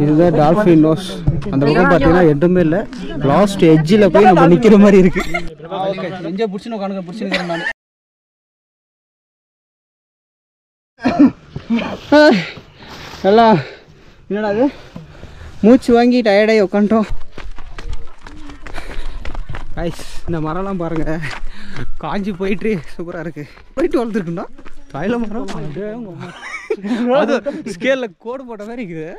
இதுதான் dolphin nose. அந்த பக்கம் பார்த்தீங்கன்னா எதுவுமே இல்லை. லாஸ்ட் எட்ஜில் போய் நம்ம நிற்கிற மாதிரி இருக்கு. நெஞ்சை பிடிச்சின்னு உட்காந்து பிடிச்சிருக்கிறேன் நான். எல்லாம் என்னடா அது மூச்சு வாங்கி டயர்டாகி உட்காந்துட்டோம். ஐஸ் இந்த மரம்லாம் பாருங்க காஞ்சி போயிட்டு சூப்பராக இருக்கு. போயிட்டு வளர்த்துருக்குண்டா தாயில மரம். அது ஸ்கேல்ல கோடு போட்ட மாதிரி இருக்குது.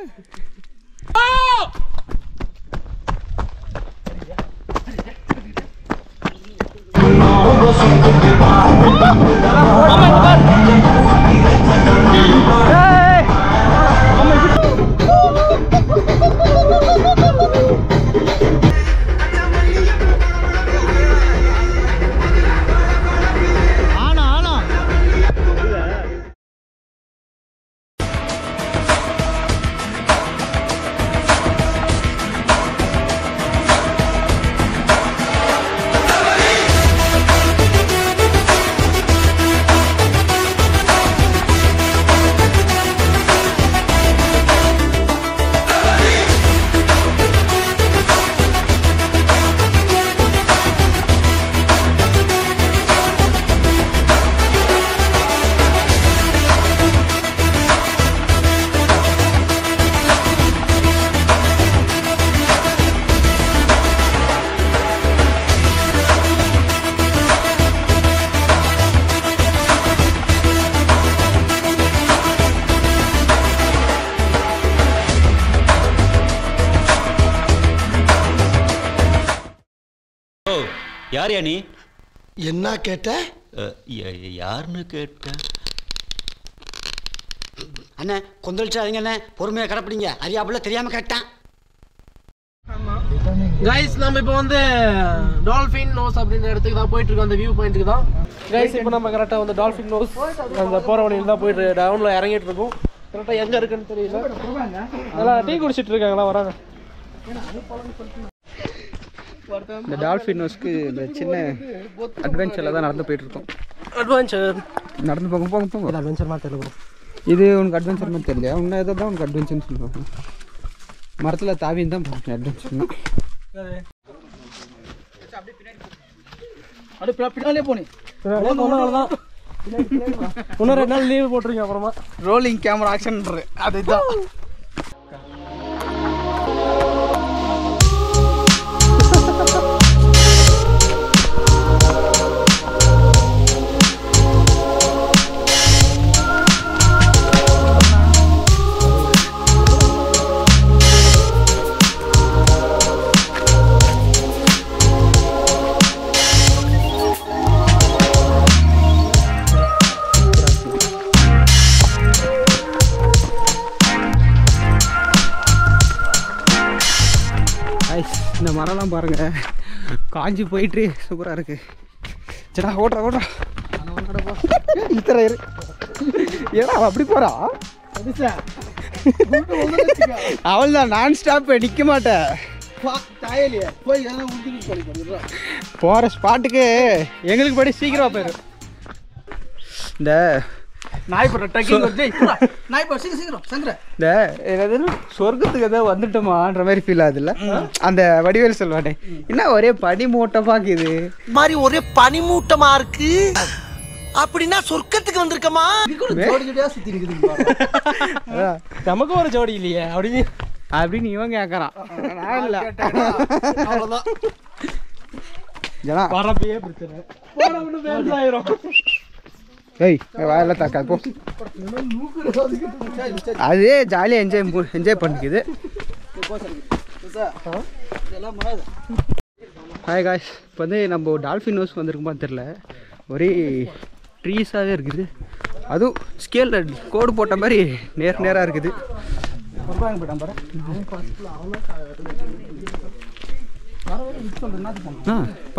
யார் நீ? என்ன கேட்ட? யாருன்னு கேட்ட? அண்ணே கொந்தளிச்சாதீங்க அண்ணே, பொறுமையாக கடைப்பிடிங்க. அறியாப்புல தெரியாம கேட்டேன். கைஸ் நம்ம இப்போ வந்து டால்ஃபின் நோஸ் அப்படின்ற இடத்துக்கு தான் போயிட்டு இருக்கோம். அந்த வியூ பாயிண்ட்டுக்கு தான் கைஸ். இப்போ நம்ம கரெக்டாக வந்து டால்ஃபின் நோஸ் அந்த போகிற வழியில் தான் போயிட்டு டவுனில் இறங்கிட்டு இருக்கோம். கரெக்டாக எங்கே இருக்குன்னு தெரியல. நல்லா டீ குடிச்சிட்டு இருக்காங்களா வராங்க. இந்த டால்ஃபின் நோஸ்க்கு இந்த சின்ன அட்வென்ச்சரில் தான் நடந்து போயிட்டு இருக்கோம். அட்வென்ச்சர் நடந்து போங்க போங்க போங்க. அட்வென்ச்சர் மாதிரி தெரியல. இது உனக்கு அட்வென்ச்சர் மாதிரி தெரியலையா? உன்னை எதை தான் உனக்கு அட்வென்ச்சர்னு சொல்லுவாங்க. மரத்தில் தாவின்னு தான் பார்க்கணும் அட்வென்ச்சர்னா. அப்படியே பின்னாலே போனேன். இன்னும் 2 நாள் லீவு போட்டிருக்கேன். அப்புறமா ரோலிங் கேமரா ஆக்ஷன்றது அதுதான். இந்த மரம்லாம் பாருங்க காஞ்சி போயிட்டு சூப்பராக இருக்கு. சடா ஓடுறா இத்தனை ஏடா அப்படி போறா? அவள் தான் நான் ஸ்டாப் நிற்க மாட்டேன். போகிற ஸ்பாட்டுக்கு எங்களுக்கு படி சீக்கிரமா போயிடும். இந்த சொர்க்கத்துக்கு ஏதோ வந்துட்டோமான்ற மாதிரி ஃபீல் ஆகுதுல்ல. அந்த வடிவேல் சொல்வானே, என்ன ஒரே பனிமூட்டமா இருக்குது மாதிரி ஒரே பனிமூட்டமா இருக்கு அப்படின்னா சொர்க்கத்துக்கு வந்திருக்கமா? நமக்கு ஒரு ஜோடி இல்லையே அப்படின்னு இவன் கேட்கறான். அவ்வளவுதான் வரப்பையே பிரச்சனை. ஏய் வாயில தாக்காது போ. அதே ஜாலியாக என்ஜாய் பண்ணிக்குது. ஹாய் காய்ஸ், இப்போ வந்து நம்ம டால்ஃபின் நோஸ் வந்திருக்குமா தெரில. ஒரே ட்ரீஸாகவே இருக்குது. அதுவும் ஸ்கேலில் கோடு போட்ட மாதிரி நேராக இருக்குது.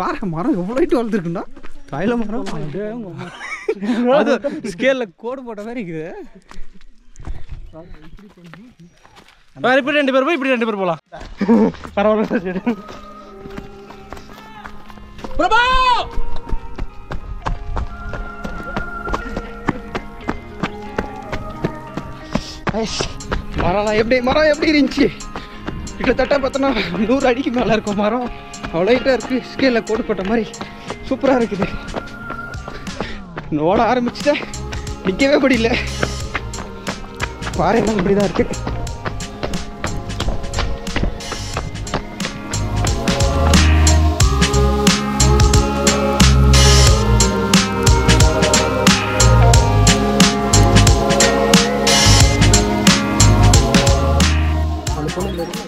பாரு மரம் எவ்வளோ ஹைட்டு வளர்த்துருக்குண்டா. தாயில மரம் அது ஸ்கேலில் கோடு போட்ட மாதிரி இருக்குது. இப்படி 2 பேர் போய் இப்படி 2 பேர் போகலாம். பரவாயில்ல. பிரபா மரம் எப்படி இருந்துச்சு? கிட்டத்தட்ட பார்த்தோன்னா 100 அடிக்கு மேலே இருக்கும் மரம். அவ்வளோ ஹைட்டாக இருக்குது. ஸ்கேலில் கோடு போட்ட மாதிரி சூப்பராக இருக்குது. ஓட ஆரம்பிச்சுட்டேன், நிற்கவே முடியல. பாறையெல்லாம் இப்படி தான் இருக்குது.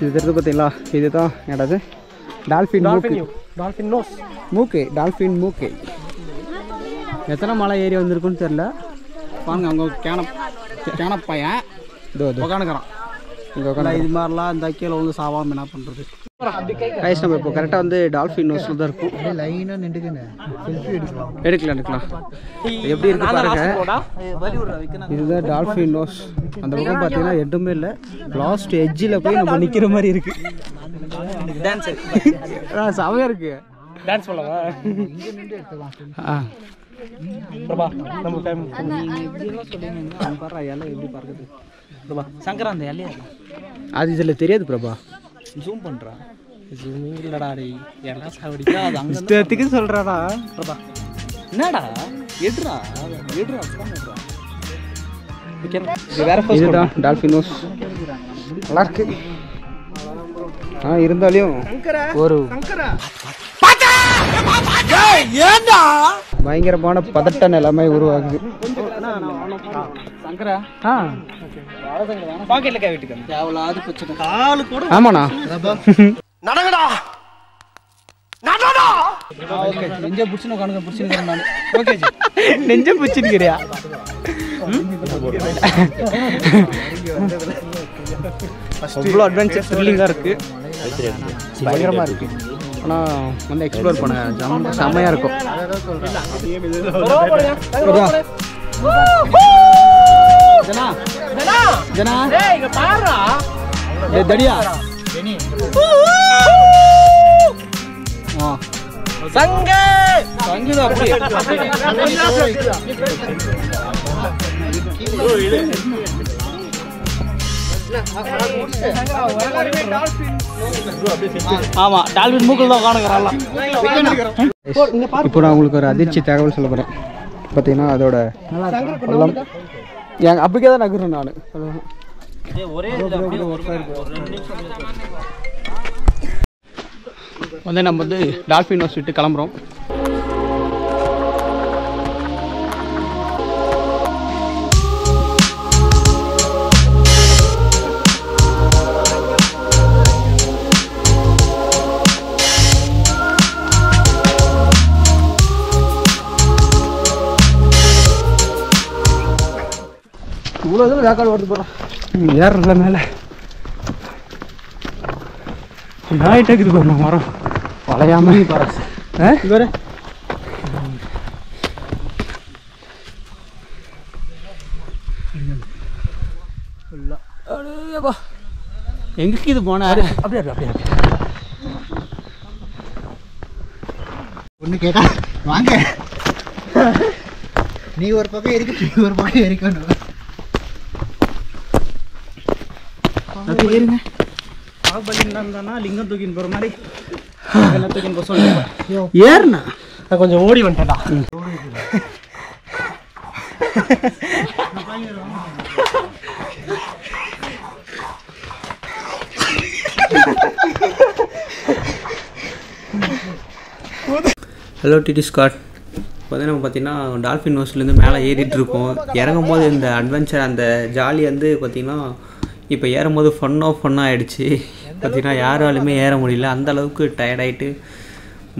இது தெரிஞ்சு பார்த்தீங்களா? இதுதான் என்னது? டால்ஃபின் மூக்கு. டால்ஃபின் மூக்கு. எத்தனை மலை ஏறி வந்திருக்குன்னு தெரில. பாருங்க அவங்க கேனப்பையன் உட்காந்துக்கிறான். இங்கே உட்காந்து இது மாதிரிலாம் இந்த கீழே வந்து சாவாமல் என்ன பண்ணுறது? கைஸ் நம்ம இப்போ கரெக்டாக வந்து டால்ஃபின் நோஸில் தான் இருக்கும். லைனாக நின்றுக்குங்க, எடுக்கலாம். எப்படி இருக்கு பாருங்க. இதுதான் டால்ஃபின் நோஸ். அந்த பக்கம் பார்த்தீங்கன்னா எதுவுமே இல்லை. லாஸ்ட் எட்ஜில் போய் நம்ம நிற்கிற மாதிரி இருக்கு. டான்ஸ் செமையாக இருக்கு. டான்ஸ் பண்ணலாமா? நம்ம எப்படி பார்க்குது சங்கரா? அந்த இலையா அது இதில் தெரியாது பிரபா. ஜூம் பண்ணுறான். ஜூமிங் இல்லைடா. என்ன சாவடிக்கா? அது அங்கே சொல்கிறாடா பிரபா. என்னடா எடுறா. இதுதான் டால்ஃபின் நோஸ். நல்லா இருக்கு. இருந்தாலும் ஒரு பயங்கரமான பதட்ட நிலைமை உருவாகுது. ஆமாண்ணா. நெஞ்ச பிடிச்சிருக்கிறியா? அவ்வளோ அட்வென்ச்சர் த்ரில்லிங்காக இருக்கு. பயங்கரமாக இருக்கு. ஆனால் வந்து எக்ஸ்ப்ளோர் பண்ண செம்மையாக இருக்கும். தடியா சங்குதா அப்படி ஆமா டால்பின் மூக்கில் தான் காணுங்கிறாங்க. இப்போ நான் உங்களுக்கு ஒரு அதிர்ச்சி தகவல் சொல்ல போறேன். பார்த்தீங்கன்னா அதோட அப்படிக்கே தான் நகர்றேன் நான். வந்து நம்ம வந்து டால்ஃபின் நோஸ் விட்டு கிளம்புறோம். இவ்வளோ இதில் வேக்காடு ஓட்டு போகிறோம். ஏறல மேலே நாயிட்டேக்குது போகணும் மரம் வளையாம. இவரே எங்களுக்கு இது போன அப்படியே ஒன்று கேட்டா வாங்க. நீ ஒரு பக்கம் இருக்கு, நீ ஒரு பக்கம் இருக்கணும். ஏறுங்க. பாகுபலின்னா லிங்கம் தூக்கின்னு போகிற மாதிரி எல்லாம் தூக்கின்னு போக சொல்லுங்க. ஏறுண்ணா நான் கொஞ்சம் ஓடி வந்துட்டேன்டா. ஹலோ டிடி ஸ்காட். இப்போ நம்ம பார்த்திங்கன்னா டால்ஃபின் நோஸ்லேருந்து மேலே ஏறிட்டுருக்கோம். இறங்கும் போது இந்த அட்வென்ச்சர் அந்த ஜாலி வந்து பார்த்திங்கன்னா இப்போ ஏறும்போது ஃபன்னாக ஆகிடுச்சு. பார்த்திங்கன்னா யாராலுமே ஏற முடியல. அந்தளவுக்கு டயர்டாகிட்டு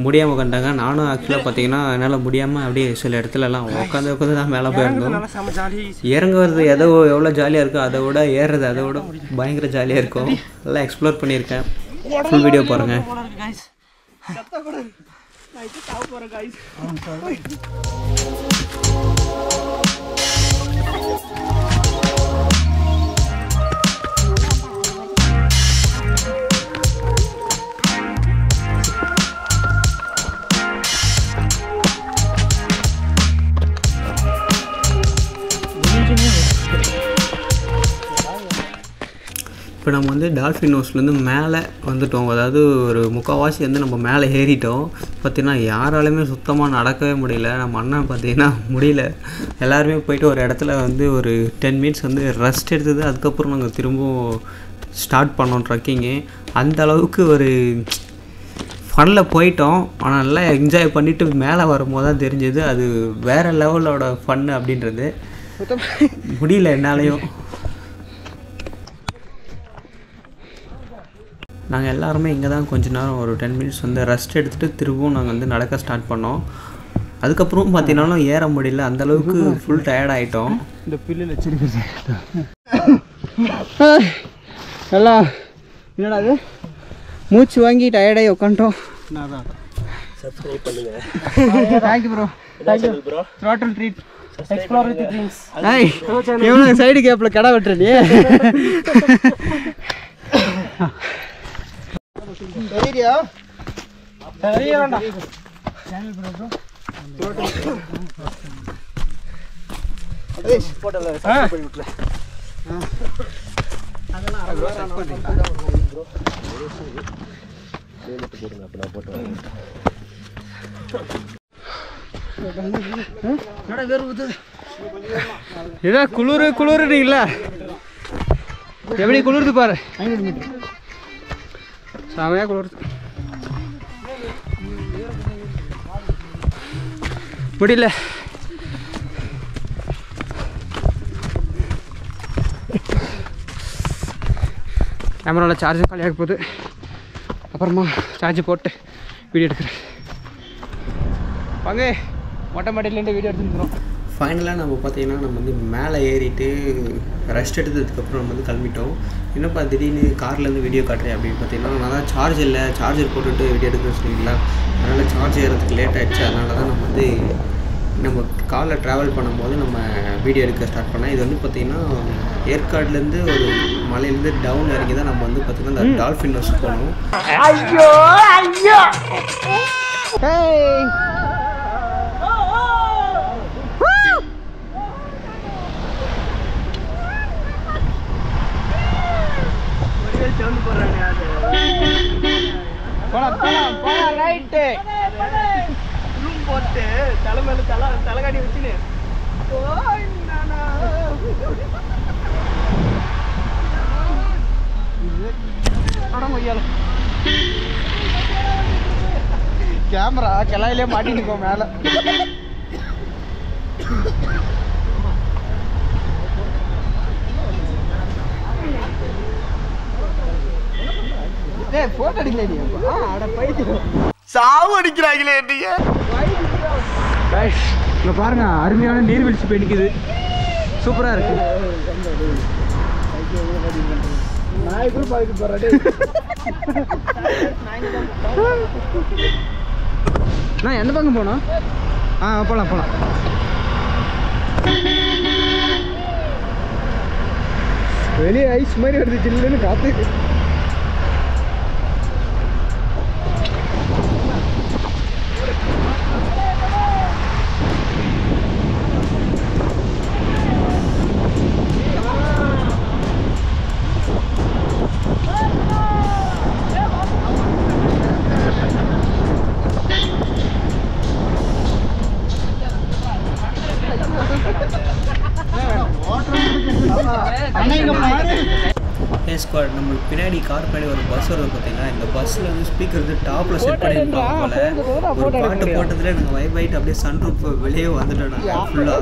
முடியாமல் கண்டாங்க. நானும் ஆக்சுவலாக பார்த்திங்கன்னா என்னால் முடியாமல் அப்படியே சில இடத்துலலாம் உட்காந்து தான் மேலே போயிருந்தோம். இறங்குறது எவ்வளோ ஜாலியாக இருக்கோ அதை விட ஏறுறது அதை விட பயங்கர ஜாலியாக இருக்கும். நல்லா எக்ஸ்ப்ளோர் பண்ணியிருக்கேன். ஃபுல் வீடியோ பாருங்கள். இப்போ நம்ம வந்து டால்ஃபின் ஹவுஸ்லேருந்து மேலே வந்துட்டோம். அதாவது ஒரு முக்கால்வாசி வந்து நம்ம மேலே ஏறிட்டோம். பார்த்திங்கன்னா யாராலுமே சுத்தமாக நடக்கவே முடியல. நம்ம அண்ணன் பார்த்திங்கன்னா முடியல. எல்லாருமே போயிட்டு ஒரு இடத்துல வந்து ஒரு 10 மினிட்ஸ் வந்து ரெஸ்ட் எடுத்தது. அதுக்கப்புறம் நாங்கள் திரும்பவும் ஸ்டார்ட் பண்ணோம் ட்ரக்கிங்கு. அந்த அளவுக்கு ஒரு ஃபனில் போயிட்டோம். ஆனால் நல்லா என்ஜாய் பண்ணிவிட்டு மேலே வரும்போது தான் தெரிஞ்சது அது வேறு லெவலோட ஃபன்னு அப்படின்றது. முடியல என்னாலையும். நாங்கள் எல்லாருமே இங்கே தான் கொஞ்ச நேரம் ஒரு 10 மினிட்ஸ் வந்து ரெஸ்ட் எடுத்துகிட்டு திரும்பவும் நாங்கள் வந்து நடக்க ஸ்டார்ட் பண்ணோம். அதுக்கப்புறம் பார்த்தீங்கன்னாலும் ஏற முடியல. அந்தளவுக்கு ஃபுல் டயர்ட் ஆகிட்டோம். இந்த பில்லில் வச்சிருக்கிறது எல்லாம் என்னடா அது மூச்சு வாங்கி டயர்டாகி உட்காந்துட்டோம். சப்ஸ்கிரைப் பண்ணுங்க. Thank you bro. Thank you bro. Throttle treat explore with dreams. ஏய் இவனுக்கு சைடு கேப்பில் கடை வெட்டுறீ. சரியா சரியாடா. சேனல் ப்ரோ போட்டல சப்ஸ்கிரைப் பண்ணி விட்டுல. அதெல்லாம் ப்ரோ செட் பண்ணுங்க ப்ரோ. லேட் போடுங்க அப்ப நான் போட்டு வரேன். என்னடா வேற ஊத்து. இதா குளிருறீங்களா? எப்படி குளிருது பாரு. 500 மீட்டர் செமையா குளிருது. முடியல. கேமராவில் சார்ஜும் காலியாக போகுது. அப்புறமா சார்ஜ் போட்டு வீடியோ எடுக்கிறேன். வாங்க மொட்டை மாடியிலேருந்து வீடியோ எடுத்துக்கிறோம். ஃபைனலாக நம்ம பார்த்தீங்கன்னா நம்ம வந்து மேலே ஏறிட்டு ரெஸ்ட் எடுத்ததுக்கப்புறம் நம்ம வந்து கிளம்பிட்டோம். என்னப்பா திடீர்னு கார்லேருந்து வீடியோ காட்டுறேன் அப்படின்னு பார்த்தீங்கன்னா நான் தான் சார்ஜ் இல்லை, சார்ஜர் போட்டுட்டு வீடியோ எடுக்கிறேன்னு சொன்னீங்களா, அதனால் சார்ஜ் ஏறதுக்கு லேட் ஆகிடுச்சு. அதனால தான் நம்ம வந்து நம்ம காரில் ட்ராவல் பண்ணும்போது நம்ம வீடியோ எடுக்க ஸ்டார்ட் பண்ணேன். இது வந்து பார்த்திங்கன்னா ஏற்காடுலேருந்து ஒரு மலையிலேருந்து டவுன் இறங்கி தான் நம்ம வந்து பார்த்திங்கன்னா இந்த டால்ஃபின் ஹவுஸ் போனோம். ஐயோ ஐயோ ரைட்டு போட்டு தலைமையில தலைகாடி வச்சுன்னு கேமரா கிளையிலே மாட்டிட்டு மேல. போட்டோ அடிக்கல சாவு அடிக்கிறாங்களே. இங்க பாருங்க அருமையான நீர்வீழ்ச்சி போய் நிக்குது. சூப்பரா இருக்கு. நான் எந்த பக்கம் போனோம்? போலாம் போலாம். வெளியே ஐஸ் மாதிரி வருது, சில்லுன்னு காத்து. ஸ்குவாட் நம்மளுக்கு பின்னாடி கார் பின்னாடி ஒரு பஸ் வருது பார்த்தீங்கன்னா. இந்த பஸ்ஸில் வந்து ஸ்பீக்கர் வந்து டாப்பில் செட் பண்ணியிருப்பாங்க போல். ஒரு பாட்டு போட்டதில் எனக்கு வைப் ஆகிட்டு அப்படியே சன்ரூஃப் வெளியே வந்துட்டோம் நாங்கள் ஃபுல்லாக.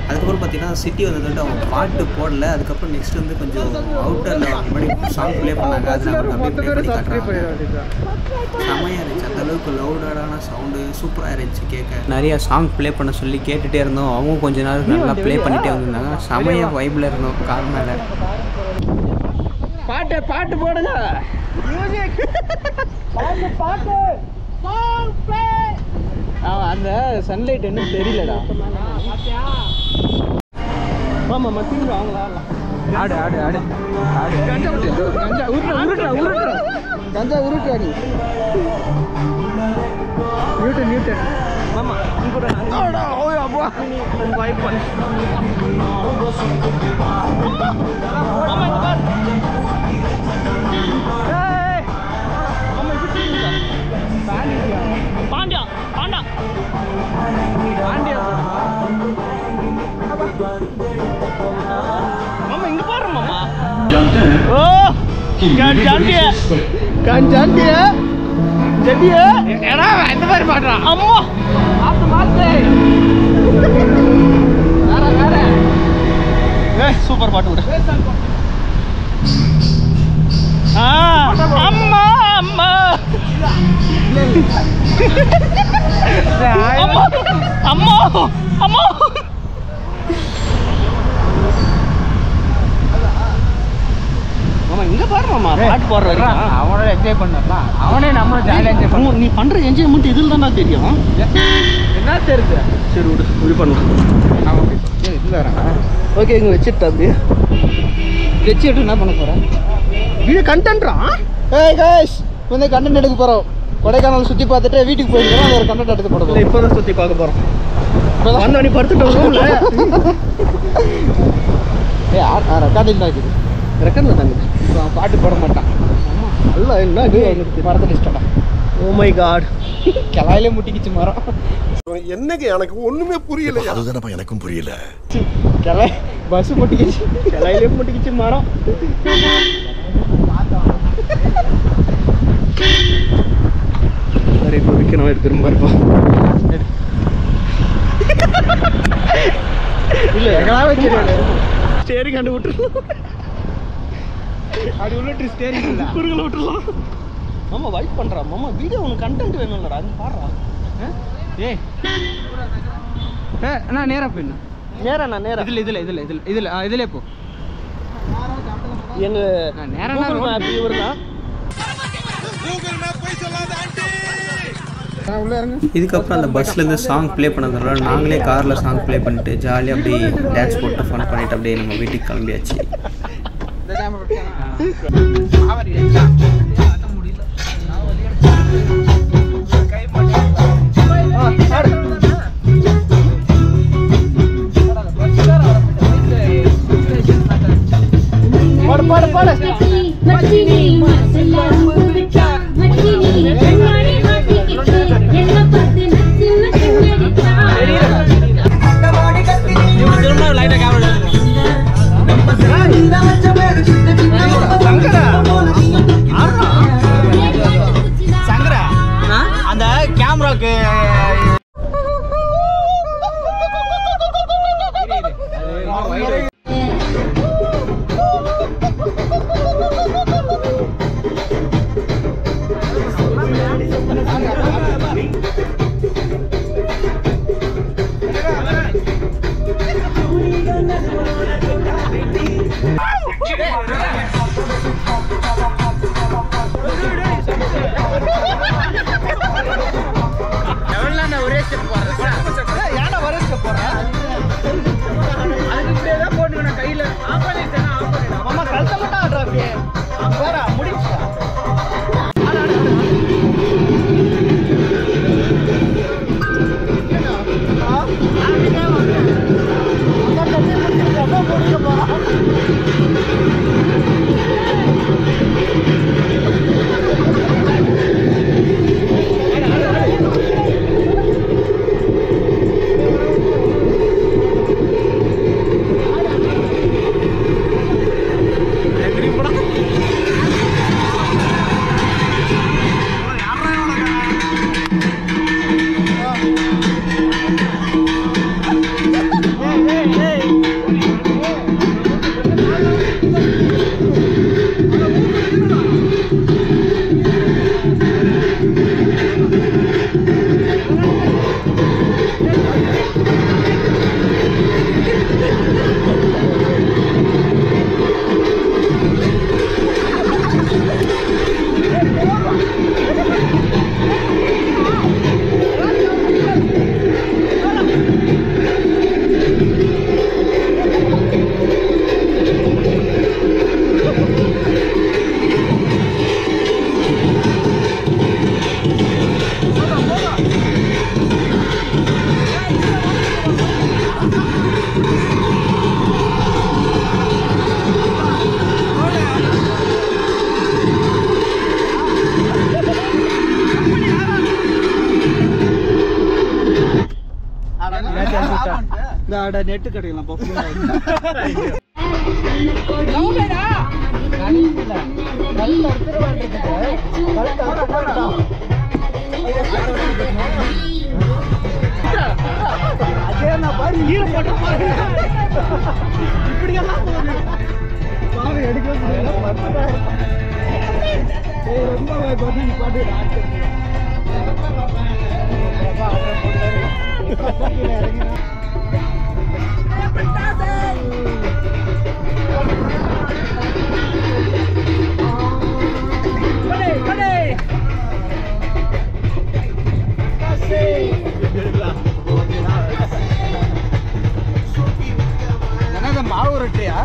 அதுக்கப்புறம் பார்த்தீங்கன்னா சிட்டி வந்ததுட்டு அவங்க பாட்டு போடல. அதுக்கப்புறம் நெக்ஸ்ட் வந்து கொஞ்சம் அவுட்டரில் முன்னாடி சாங் ப்ளே பண்ணாங்க. அது நான் அப்படியே ப்ளே பண்ணி காட்டுறாங்க. செம்மையாக இருந்துச்சு. அந்தளவுக்கு லவுடான சவுண்டு சூப்பராக இருந்துச்சு கேட்க. நிறைய சாங் ப்ளே பண்ண சொல்லி கேட்டுகிட்டே இருந்தோம். அவங்க கொஞ்ச நேரம் நல்லா ப்ளே பண்ணிகிட்டே வந்திருந்தாங்க. செம்மையாக வைப்பில் இருந்தோம் கார் மேலே. பாட்டு பாட்டு போடுங்க. மியூசிக் பாட்டு பாட்டு சாங் ப்ளே. அந்த சன்லைட் என்ன தெரியலடா. ஆமா மத்திங்க வாங்கலாம். ஆடு ஆடு ஆடு ஆடு. கஞ்சா உருட்டு கஞ்சா உருட்டு உருட்டு கஞ்சா உருட்டு நீ. நியூட்டன் நியூட்டன் மாமா இங்கோட ஆடா ஓய் அப்பா வைப் பண்ணு. மாமா இங்க பாரு. Oh, kan cantik. Kan cantik. Jadi ya. Era, itu baru padra. Ammo. Apa mati? Gara. Super பாட்டு விடு. அம்மா அம்மா. அம்மா அம்மா. மாமா இங்க பாரு மாமா பாட்டு போற வரைக்கும் அவனோட என்ஜாய் பண்ணலாம். அவனே நம்மள ஜாலியா என்ஜாய் பண்ணுவோம். நீ பண்ற என்ஜாய்மெண்ட் இதில் தான் தெரியும். என்ன தெரியுது? சரி விடு இப்படி பண்ணலாம். அவன் இதுல வராங்க. ஓகே இங்க வச்சிட்டு அப்படியே வச்சுட்டு என்ன பண்ண போறேன்? இது கண்டென்ட்ரா. ஏய் गाइस வந்து கண்டென்ட் எடுக்க போறோம். கொடைக்கானல் சுத்தி பார்த்துட்டு வீட்டுக்கு போயிடுறோம். அது ஒரு கண்டென்ட் எடுத்து போட போறோம். இப்போதான் சுத்தி பார்க்க போறோம். வந்து நீ படுத்துட்டு ரூம்ல ஏய் ரெக்கார்டிங் தான் இருக்குது. ரெக்கார்ட்ல தாங்க பாட்டு போட மாட்டான். ஆமா அல்ல என்ன இது மரத்தை டிஸ்டர்டா. ஓ மை காட் கிளையிலே முட்டிக்கிச்சு மரம். என்னங்க எனக்கு ஒண்ணுமே புரியல. அதுதானப்பா எனக்கும் புரியல. கிளை பஸ் முட்டிக்கிச்சு. கிளையிலே முட்டிக்கிச்சு மரம். சரி இப்போ விற்கணும் எடுத்துரும் பாருப்பா. இல்ல எங்கடா வச்சிருக்கேன். ஸ்டேரிங் கண்டு விட்டுறலாம். அது உள்ள ஸ்டேரிங் இல்ல. குறுகல விட்டுறலாம். மாமா வைப் பண்றா. மாமா வீடியோ உனக்கு கண்டென்ட் வேணும்லடா. அங்க பாருடா. ஏய் அண்ணா நேரா போயிடணும். நேரா நான் நேரா இதுல போ. எங்க நேரா கூகுள் மேப் இவர்தான். இதுக்கப்புறம் அந்த பஸ்லேருந்து சாங் ப்ளே பண்ணதுனால நாங்களே காரில் சாங் ப்ளே பண்ணிட்டு ஜாலியாக அப்படியே டான்ஸ் போட்டு ஃபன் பண்ணிட்டு அப்படியே நம்ம வீட்டுக்கு கிளம்பியாச்சு. அந்த கேமராக்கு ஒரே ஸ்டெப் போறேன். கையில ஆஃப் பண்ணிட்டேன். மாமா கழுத்த மட்டும் ஆடுறா அப்படியே. போறா முடிச்சா. நெட்டு கட்டிக்கலாம். மாவு ரொட்டியா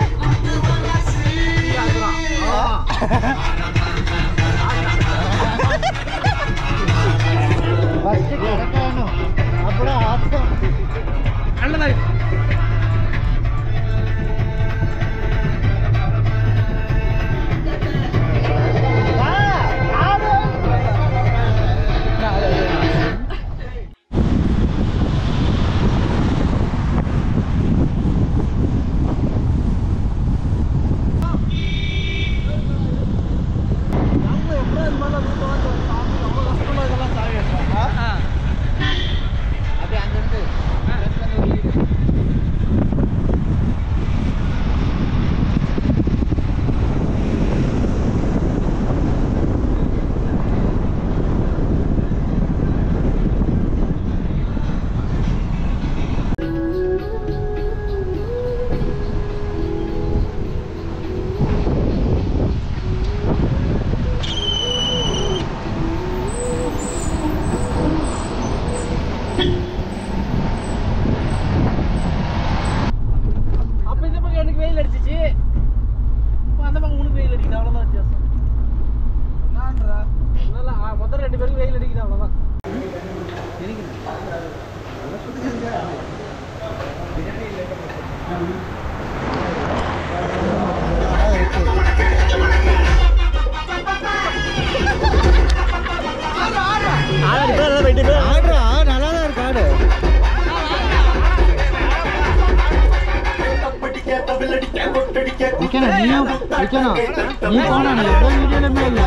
நீ போனா நீ எந்த வீடியோலுமே இல்லை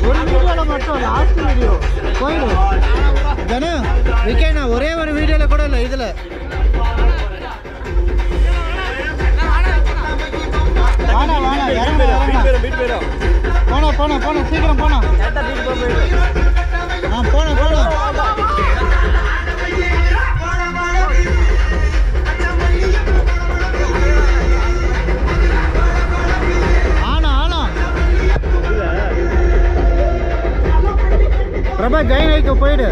ஒரு வீடியோல மட்டும் லாஸ்ட் வீடியோ போயிடு ஜனா விக்கேனா ஒரே ஒரு வீடியோல கூட இல்லை இதுல வாடா வாடா போனா போனா சீக்கிரம் போனா போனா போனா பிரபா ஜெயின் ஐக்கு போயிடு